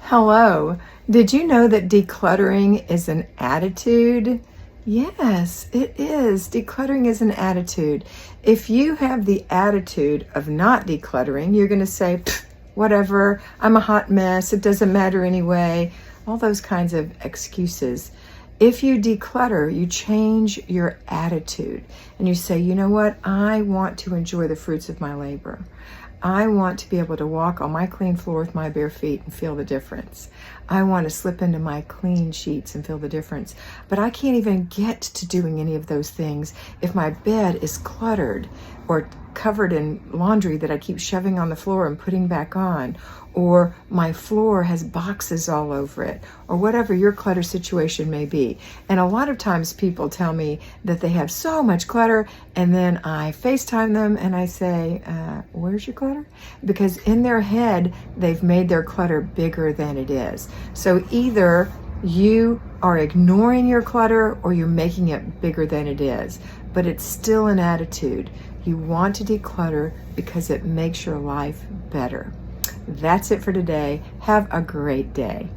Hello. Did you know that decluttering is an attitude? Yes, it is. Decluttering is an attitude. If you have the attitude of not decluttering, you're going to say, whatever, I'm a hot mess, it doesn't matter anyway, all those kinds of excuses. If you declutter, you change your attitude and you say, you know what, I want to enjoy the fruits of my labor. I want to be able to walk on my clean floor with my bare feet and feel the difference. I want to slip into my clean sheets and feel the difference. But I can't even get to doing any of those things if my bed is cluttered or covered in laundry that I keep shoving on the floor and putting back on, or my floor has boxes all over it, or whatever your clutter situation may be. And a lot of times people tell me that they have so much clutter, and then I FaceTime them and I say, where's your clutter? Because in their head, they've made their clutter bigger than it is. So either you are ignoring your clutter or you're making it bigger than it is, but it's still an attitude. You want to declutter because it makes your life better. That's it for today. Have a great day.